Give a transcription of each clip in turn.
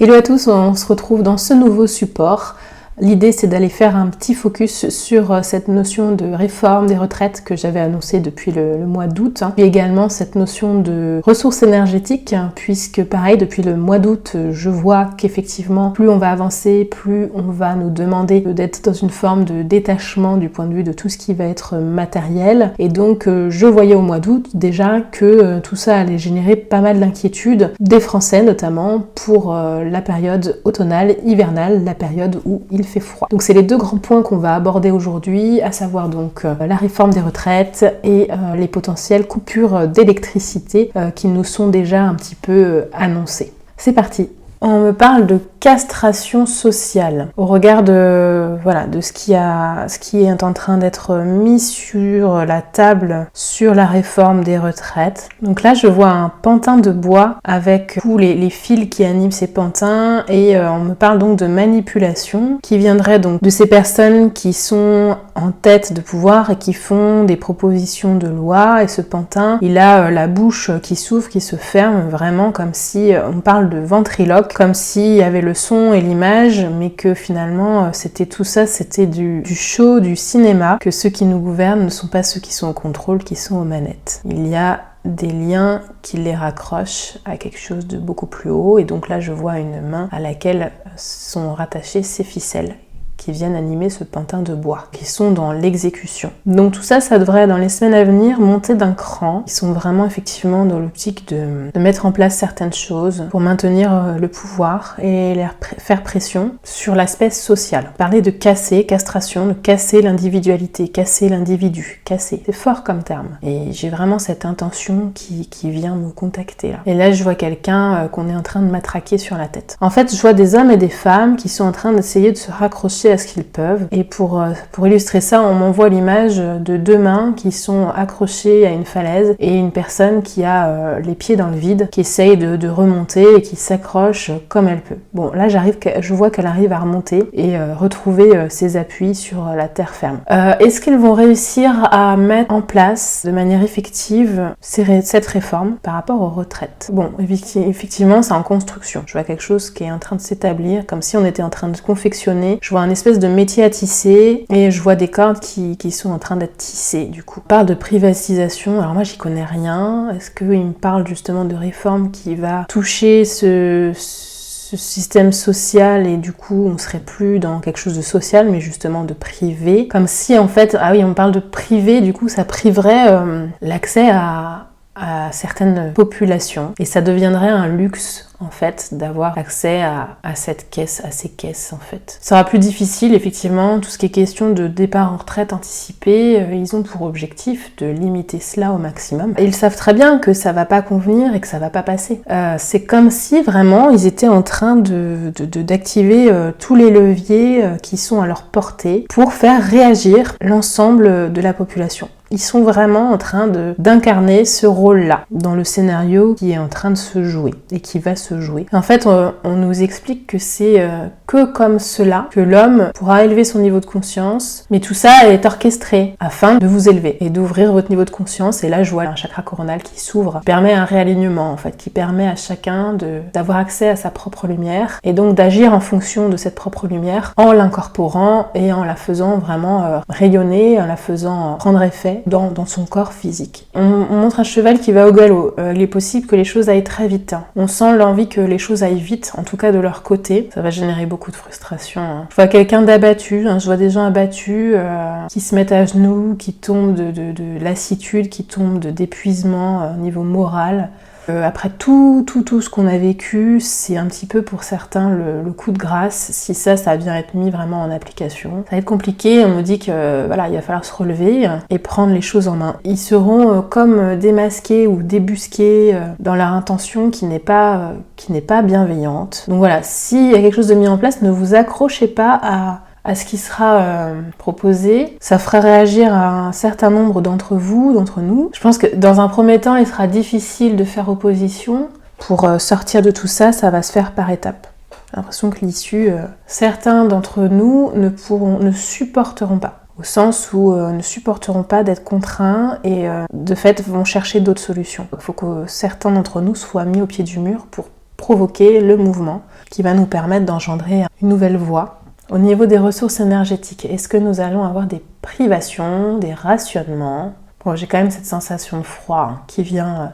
Hello à tous, on se retrouve dans ce nouveau support. L'idée, c'est d'aller faire un petit focus sur cette notion de réforme des retraites que j'avais annoncée depuis le mois d'août, puis également cette notion de ressources énergétiques, puisque pareil, depuis le mois d'août, je vois qu'effectivement, plus on va avancer, plus on va nous demander d'être dans une forme de détachement du point de vue de tout ce qui va être matériel. Et donc, je voyais au mois d'août déjà que tout ça allait générer pas mal d'inquiétudes des Français, notamment pour la période automnale, hivernale, la période où il fait froid. Donc c'est les deux grands points qu'on va aborder aujourd'hui, à savoir donc la réforme des retraites et les potentielles coupures d'électricité qui nous sont déjà un petit peu annoncées. C'est parti. On me parle de castration sociale au regard de ce qui est en train d'être mis sur la table sur la réforme des retraites. Donc là, je vois un pantin de bois avec tous les fils qui animent ces pantins et on me parle donc de manipulation qui viendrait donc de ces personnes qui sont en tête de pouvoir et qui font des propositions de loi. Et ce pantin, il a la bouche qui s'ouvre, qui se ferme, vraiment comme si on parle de ventriloque, comme s'il y avait le son et l'image, mais que finalement c'était tout ça, c'était du show, du cinéma, que ceux qui nous gouvernent ne sont pas ceux qui sont au contrôle, qui sont aux manettes. Il y a des liens qui les raccrochent à quelque chose de beaucoup plus haut, et donc là je vois une main à laquelle sont rattachées ces ficelles qui viennent animer ce pantin de bois, qui sont dans l'exécution. Donc tout ça, ça devrait dans les semaines à venir monter d'un cran. Ils sont vraiment effectivement dans l'optique de mettre en place certaines choses pour maintenir le pouvoir et faire pression sur l'aspect social. Parler de casser, castration, de casser l'individualité, casser l'individu, casser. C'est fort comme terme. Et j'ai vraiment cette intention qui vient me contacter là. Et là, je vois quelqu'un qu'on est en train de matraquer sur la tête. En fait, je vois des hommes et des femmes qui sont en train d'essayer de se raccrocher à ce qu'ils peuvent. Et pour illustrer ça, on m'envoie l'image de deux mains qui sont accrochées à une falaise et une personne qui a les pieds dans le vide, qui essaye de remonter et qui s'accroche comme elle peut. Bon, là je vois qu'elle arrive à remonter et retrouver ses appuis sur la terre ferme. Est-ce qu'ils vont réussir à mettre en place de manière effective cette réforme par rapport aux retraites? Bon, effectivement, c'est en construction. Je vois quelque chose qui est en train de s'établir, comme si on était en train de confectionner. Je vois un espèce de métier à tisser et je vois des cordes qui sont en train d'être tissées du coup. On parle de privatisation, alors moi j'y connais rien. Est-ce qu'il me parle justement de réforme qui va toucher ce système social et du coup on serait plus dans quelque chose de social mais justement de privé, comme si en fait, ah oui on parle de privé, du coup ça priverait l'accès à certaines populations et ça deviendrait un luxe en fait d'avoir accès à cette caisse, à ces caisses en fait. Ça sera plus difficile effectivement, tout ce qui est question de départ en retraite anticipé, ils ont pour objectif de limiter cela au maximum. Et ils savent très bien que ça va pas convenir et que ça va pas passer. C'est comme si vraiment ils étaient en train d'activer tous les leviers qui sont à leur portée pour faire réagir l'ensemble de la population. Ils sont vraiment en train d'incarner ce rôle-là dans le scénario qui est en train de se jouer et qui va se jouer. En fait, on nous explique que c'est que comme cela que l'homme pourra élever son niveau de conscience, mais tout ça est orchestré afin de vous élever et d'ouvrir votre niveau de conscience. Et là, je vois un chakra coronal qui s'ouvre, qui permet un réalignement en fait, qui permet à chacun d'avoir accès à sa propre lumière et donc d'agir en fonction de cette propre lumière en l'incorporant et en la faisant vraiment rayonner, en la faisant prendre effet dans son corps physique. On montre un cheval qui va au galop. Il est possible que les choses aillent très vite. On sent l'envie que les choses aillent vite, en tout cas de leur côté. Ça va générer beaucoup de frustration. Je vois quelqu'un d'abattu, je vois des gens abattus qui se mettent à genoux, qui tombent de lassitude, qui tombent d'épuisement au niveau moral. Après tout ce qu'on a vécu, c'est un petit peu pour certains le coup de grâce. Si ça vient être mis vraiment en application, ça va être compliqué. On nous dit que voilà, il va falloir se relever et prendre les choses en main. Ils seront comme démasqués ou débusqués dans leur intention qui n'est pas bienveillante. Donc voilà, s'il y a quelque chose de mis en place, ne vous accrochez pas à ce qui sera proposé. Ça fera réagir à un certain nombre d'entre vous, d'entre nous. Je pense que dans un premier temps, il sera difficile de faire opposition. Pour sortir de tout ça, ça va se faire par étapes. J'ai l'impression que l'issue, certains d'entre nous ne supporteront pas. Au sens où ne supporteront pas d'être contraints et de fait vont chercher d'autres solutions. Il faut que certains d'entre nous soient mis au pied du mur pour provoquer le mouvement qui va nous permettre d'engendrer une nouvelle voie. Au niveau des ressources énergétiques, est-ce que nous allons avoir des privations, des rationnements? Bon, j'ai quand même cette sensation de froid qui vient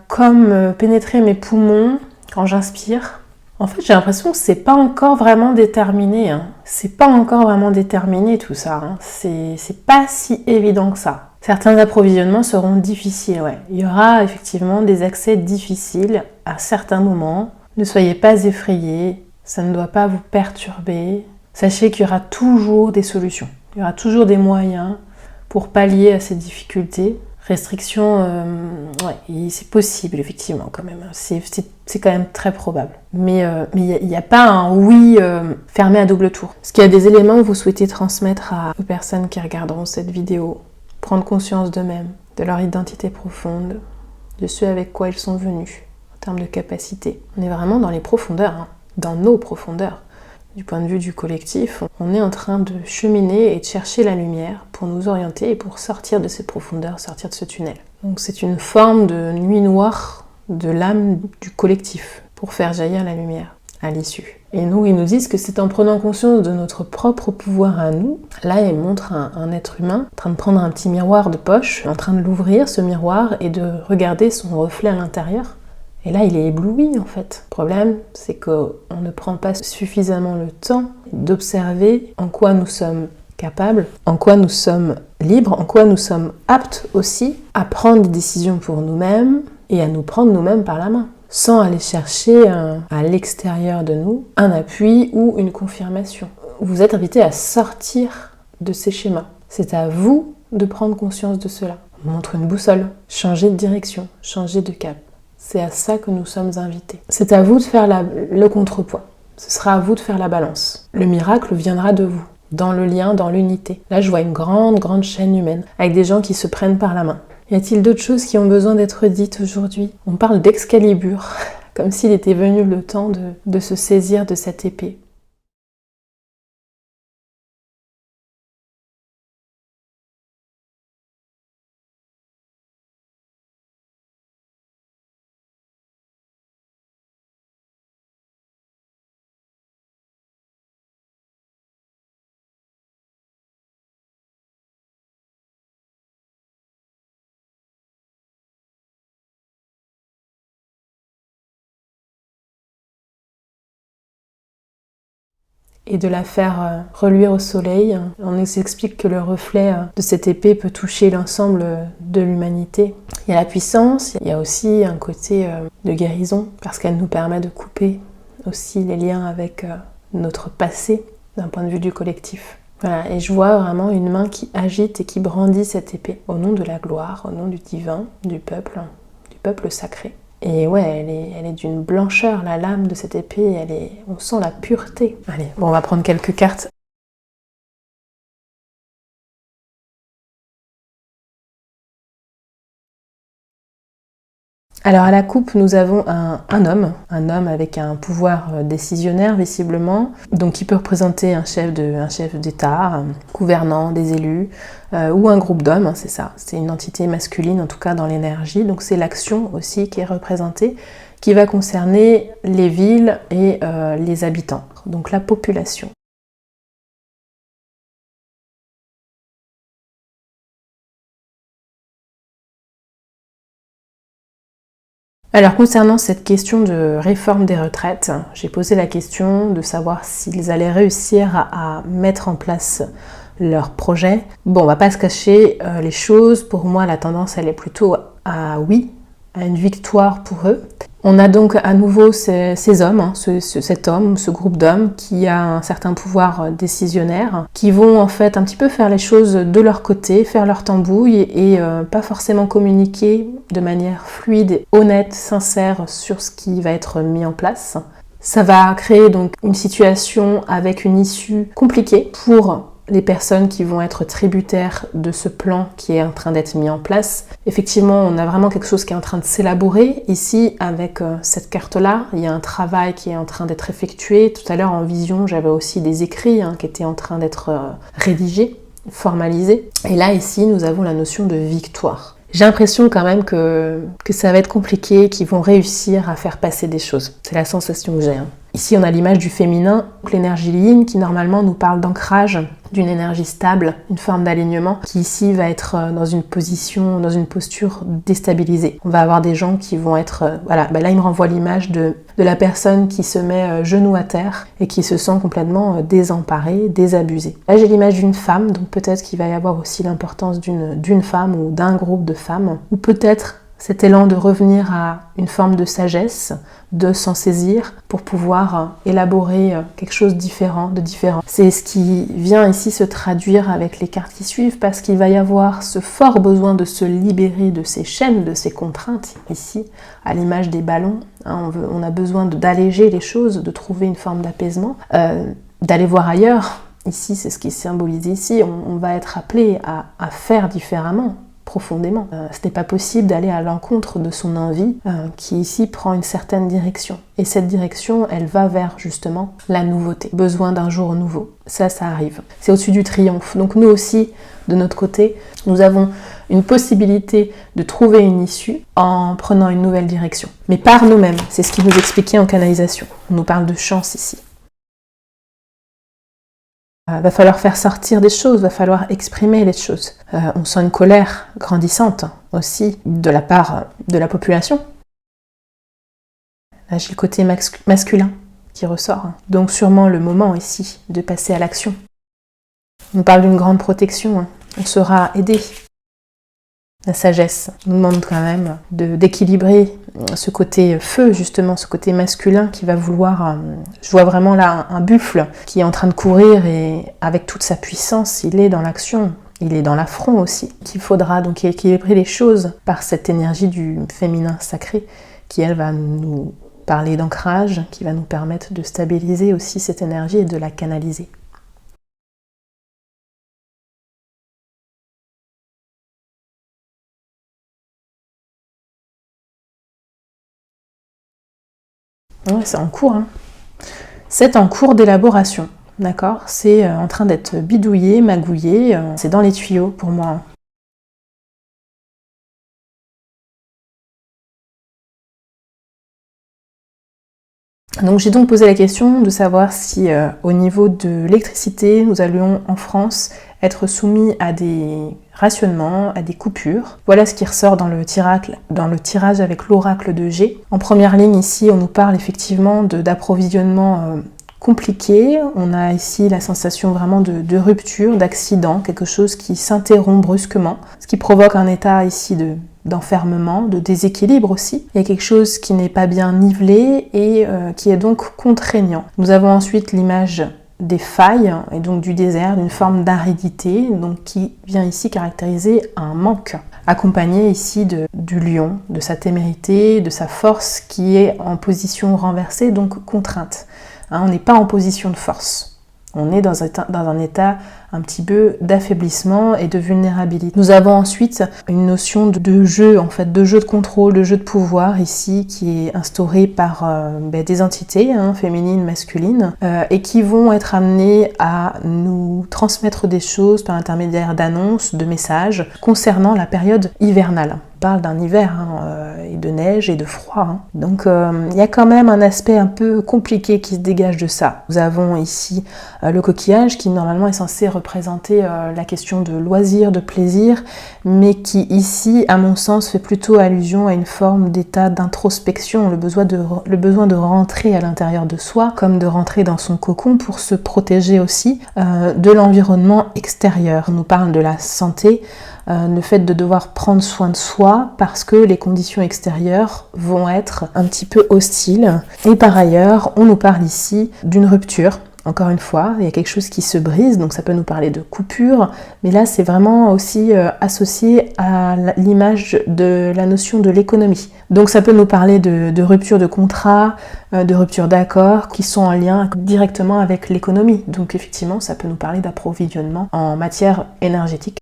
comme pénétrer mes poumons quand j'inspire. En fait, j'ai l'impression que c'est pas encore vraiment déterminé. C'est pas encore vraiment déterminé tout ça. C'est pas si évident que ça. Certains approvisionnements seront difficiles, ouais. Il y aura effectivement des accès difficiles à certains moments. Ne soyez pas effrayés, ça ne doit pas vous perturber. Sachez qu'il y aura toujours des solutions. Il y aura toujours des moyens pour pallier à ces difficultés. Restrictions, ouais, c'est possible effectivement quand même. C'est quand même très probable. Mais il n'y a pas un oui fermé à double tour. Est-ce qu'il y a des éléments que vous souhaitez transmettre aux personnes qui regarderont cette vidéo? Prendre conscience d'eux-mêmes, de leur identité profonde, de ce avec quoi ils sont venus, en termes de capacité. On est vraiment dans les profondeurs, dans nos profondeurs. Du point de vue du collectif, on est en train de cheminer et de chercher la lumière pour nous orienter et pour sortir de ces profondeurs, sortir de ce tunnel. Donc c'est une forme de nuit noire de l'âme du collectif pour faire jaillir la lumière à l'issue. Et nous, ils nous disent que c'est en prenant conscience de notre propre pouvoir à nous. Là, ils montrent un être humain en train de prendre un petit miroir de poche, en train de l'ouvrir, ce miroir, et de regarder son reflet à l'intérieur. Et là, il est ébloui en fait. Le problème, c'est qu'on ne prend pas suffisamment le temps d'observer en quoi nous sommes capables, en quoi nous sommes libres, en quoi nous sommes aptes aussi à prendre des décisions pour nous-mêmes et à nous prendre nous-mêmes par la main, sans aller chercher à l'extérieur de nous un appui ou une confirmation. Vous êtes invité à sortir de ces schémas. C'est à vous de prendre conscience de cela. On montre une boussole, changer de direction, changer de cap. C'est à ça que nous sommes invités. C'est à vous de faire le contrepoids. Ce sera à vous de faire la balance. Le miracle viendra de vous, dans le lien, dans l'unité. Là, je vois une grande chaîne humaine, avec des gens qui se prennent par la main. Y a-t-il d'autres choses qui ont besoin d'être dites aujourd'hui? On parle d'Excalibur, comme s'il était venu le temps de se saisir de cette épée. Et de la faire reluire au soleil. On nous explique que le reflet de cette épée peut toucher l'ensemble de l'humanité. Il y a la puissance, il y a aussi un côté de guérison, parce qu'elle nous permet de couper aussi les liens avec notre passé, d'un point de vue du collectif. Voilà, et je vois vraiment une main qui agite et qui brandit cette épée, au nom de la gloire, au nom du divin, du peuple sacré. Et ouais, elle est d'une blancheur, la lame de cette épée, on sent la pureté. Allez, bon, on va prendre quelques cartes. Alors à la coupe, nous avons un homme avec un pouvoir décisionnaire visiblement, donc qui peut représenter un chef d'État, un gouvernant, des élus, ou un groupe d'hommes, c'est ça, c'est une entité masculine en tout cas dans l'énergie, donc c'est l'action aussi qui est représentée, qui va concerner les villes et les habitants, donc la population. Alors concernant cette question de réforme des retraites, j'ai posé la question de savoir s'ils allaient réussir à mettre en place leur projet. Bon, on va pas se cacher les choses, pour moi la tendance elle est plutôt à oui, à une victoire pour eux. On a donc à nouveau ces hommes, ce groupe d'hommes qui a un certain pouvoir décisionnaire, qui vont en fait un petit peu faire les choses de leur côté, faire leur tambouille et pas forcément communiquer de manière fluide, honnête, sincère sur ce qui va être mis en place. Ça va créer donc une situation avec une issue compliquée pour les personnes qui vont être tributaires de ce plan qui est en train d'être mis en place. Effectivement, on a vraiment quelque chose qui est en train de s'élaborer. Ici, avec cette carte-là, il y a un travail qui est en train d'être effectué. Tout à l'heure, en vision, j'avais aussi des écrits qui étaient en train d'être rédigés, formalisés. Et là, ici, nous avons la notion de victoire. J'ai l'impression quand même que ça va être compliqué, qu'ils vont réussir à faire passer des choses. C'est la sensation que j'ai. Ici, on a l'image du féminin, l'énergie yin, qui normalement nous parle d'ancrage, d'une énergie stable, une forme d'alignement, qui ici va être dans une position, dans une posture déstabilisée. On va avoir des gens qui vont être... là, il me renvoie l'image de la personne qui se met genou à terre et qui se sent complètement désemparée, désabusée. Là, j'ai l'image d'une femme, donc peut-être qu'il va y avoir aussi l'importance d'une femme ou d'un groupe de femmes, ou peut-être cet élan de revenir à une forme de sagesse, de s'en saisir pour pouvoir élaborer quelque chose de différent. C'est ce qui vient ici se traduire avec les cartes qui suivent, parce qu'il va y avoir ce fort besoin de se libérer de ces chaînes, de ces contraintes, ici, à l'image des ballons. On a besoin d'alléger les choses, de trouver une forme d'apaisement, d'aller voir ailleurs. Ici, c'est ce qui est symbolisé ici. On va être appelé à faire différemment, profondément. Ce n'est pas possible d'aller à l'encontre de son envie qui ici prend une certaine direction. Et cette direction, elle va vers justement la nouveauté. Besoin d'un jour nouveau. Ça arrive. C'est au-dessus du triomphe. Donc nous aussi, de notre côté, nous avons une possibilité de trouver une issue en prenant une nouvelle direction. Mais par nous-mêmes. C'est ce qui nous expliquait en canalisation. On nous parle de chance ici. Va falloir faire sortir des choses, va falloir exprimer les choses. On sent une colère grandissante aussi de la part de la population. Là, j'ai le côté masculin qui ressort. Donc sûrement le moment ici de passer à l'action. On parle d'une grande protection, on sera aidé. La sagesse nous demande quand même d'équilibrer ce côté feu, justement, ce côté masculin qui va vouloir... je vois vraiment là un buffle qui est en train de courir et avec toute sa puissance, il est dans l'action, il est dans l'affront aussi. Qu'il faudra donc équilibrer les choses par cette énergie du féminin sacré qui, elle, va nous parler d'ancrage, qui va nous permettre de stabiliser aussi cette énergie et de la canaliser. Ouais, c'est en cours. C'est en cours d'élaboration, d'accord? C'est en train d'être bidouillé, magouillé, c'est dans les tuyaux pour moi. Donc j'ai donc posé la question de savoir si au niveau de l'électricité, nous allions en France être soumis à des rationnements, à des coupures. Voilà ce qui ressort dans le tirage avec l'oracle de G. En première ligne ici, on nous parle effectivement d'approvisionnement compliqué. On a ici la sensation vraiment de rupture, d'accident, quelque chose qui s'interrompt brusquement, ce qui provoque un état ici d'enfermement, de déséquilibre aussi. Il y a quelque chose qui n'est pas bien nivelé et qui est donc contraignant. Nous avons ensuite l'image des failles et donc du désert, d'une forme d'aridité, donc qui vient ici caractériser un manque, accompagné ici du lion, de sa témérité, de sa force qui est en position renversée, donc contrainte. On n'est pas en position de force. On est dans un état un petit peu d'affaiblissement et de vulnérabilité. Nous avons ensuite une notion de jeu, en fait, de jeu de contrôle, de jeu de pouvoir ici, qui est instauré par des entités féminines, masculines, et qui vont être amenées à nous transmettre des choses par l'intermédiaire d'annonces, de messages concernant la période hivernale. On parle d'un hiver et de neige et de froid. Donc il y a quand même un aspect un peu compliqué qui se dégage de ça. Nous avons ici le coquillage qui normalement est censé représenter la question de loisir, de plaisir, mais qui ici, à mon sens, fait plutôt allusion à une forme d'état d'introspection, le besoin de rentrer à l'intérieur de soi, comme de rentrer dans son cocon pour se protéger aussi de l'environnement extérieur. On nous parle de la santé, le fait de devoir prendre soin de soi parce que les conditions extérieures vont être un petit peu hostiles. Et par ailleurs, on nous parle ici d'une rupture. Encore une fois, il y a quelque chose qui se brise, donc ça peut nous parler de coupure, mais là c'est vraiment aussi associé à l'image de la notion de l'économie. Donc ça peut nous parler de rupture de contrat, de rupture d'accord, qui sont en lien directement avec l'économie. Donc effectivement, ça peut nous parler d'approvisionnement en matière énergétique.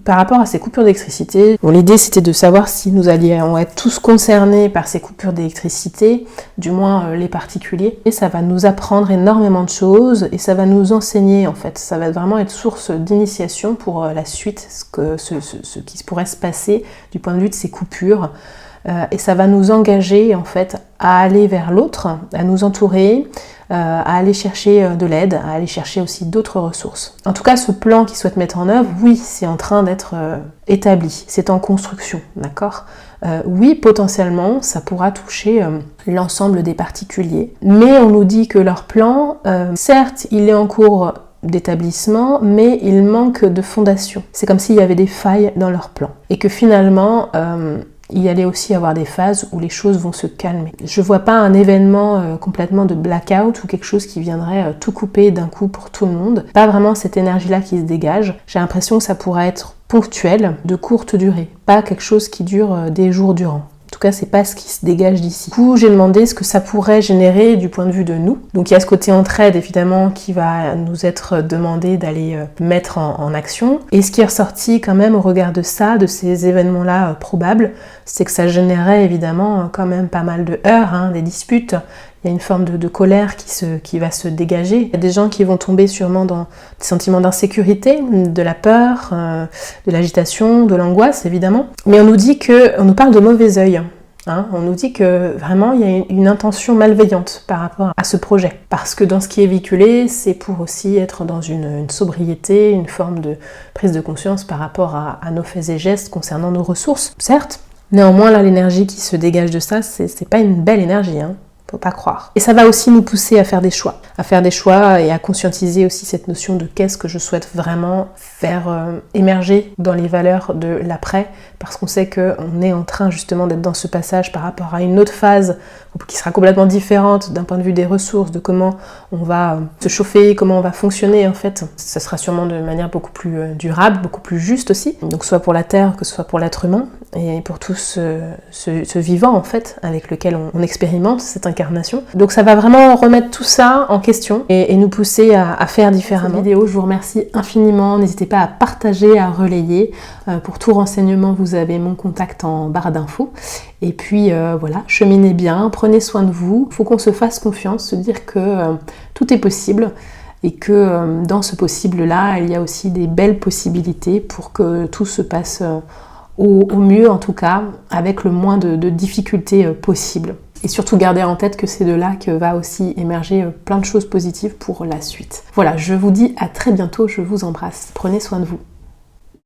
Par rapport à ces coupures d'électricité, l'idée c'était de savoir si nous allions être tous concernés par ces coupures d'électricité, du moins les particuliers. Et ça va nous apprendre énormément de choses et ça va nous enseigner en fait. Ça va vraiment être source d'initiation pour la suite, ce qui pourrait se passer du point de vue de ces coupures. Et ça va nous engager en fait à aller vers l'autre, à nous entourer, à aller chercher de l'aide, à aller chercher aussi d'autres ressources. En tout cas, ce plan qu'ils souhaitent mettre en œuvre, oui, c'est en train d'être établi, c'est en construction, d'accord ? Oui, potentiellement, ça pourra toucher l'ensemble des particuliers. Mais on nous dit que leur plan, certes, il est en cours d'établissement, mais il manque de fondation. C'est comme s'il y avait des failles dans leur plan. Et que finalement, il y allait aussi avoir des phases où les choses vont se calmer. Je vois pas un événement complètement de blackout ou quelque chose qui viendrait tout couper d'un coup pour tout le monde. Pas vraiment cette énergie-là qui se dégage. J'ai l'impression que ça pourrait être ponctuel, de courte durée. Pas quelque chose qui dure des jours durant. En tout cas, c'est pas ce qui se dégage d'ici. Du coup, j'ai demandé ce que ça pourrait générer du point de vue de nous. Donc il y a ce côté entraide, évidemment, qui va nous être demandé d'aller mettre en action. Et ce qui est ressorti quand même au regard de ça, de ces événements-là probables, c'est que ça générait évidemment quand même pas mal de heurts, des disputes. Il y a une forme de colère qui va se dégager. Il y a des gens qui vont tomber sûrement dans des sentiments d'insécurité, de la peur, de l'agitation, de l'angoisse évidemment. Mais on nous parle de mauvais œil. On nous dit que vraiment il y a une intention malveillante par rapport à ce projet. Parce que dans ce qui est véhiculé, c'est pour aussi être dans une sobriété, une forme de prise de conscience par rapport à nos faits et gestes concernant nos ressources, certes. Néanmoins, là, l'énergie qui se dégage de ça, c'est pas une belle énergie, faut pas croire. Et ça va aussi nous pousser à faire des choix et à conscientiser aussi cette notion de qu'est-ce que je souhaite vraiment faire émerger dans les valeurs de l'après, parce qu'on sait qu'on est en train justement d'être dans ce passage par rapport à une autre phase qui sera complètement différente d'un point de vue des ressources, de comment on va se chauffer, comment on va fonctionner en fait. Ça sera sûrement de manière beaucoup plus durable, beaucoup plus juste aussi, donc soit pour la Terre que ce soit pour l'être humain, et pour tout ce vivant en fait avec lequel on expérimente cette incarnation. Donc ça va vraiment remettre tout ça en question et nous pousser à faire différemment. Cette vidéo, je vous remercie infiniment, n'hésitez pas à partager, à relayer. Pour tout renseignement, vous avez mon contact en barre d'infos. Et puis voilà, cheminez bien, prenez soin de vous. Il faut qu'on se fasse confiance, se dire que tout est possible et que dans ce possible-là, il y a aussi des belles possibilités pour que tout se passe au mieux en tout cas, avec le moins de difficultés possibles. Et surtout garder en tête que c'est de là que va aussi émerger plein de choses positives pour la suite. Voilà, je vous dis à très bientôt, je vous embrasse. Prenez soin de vous.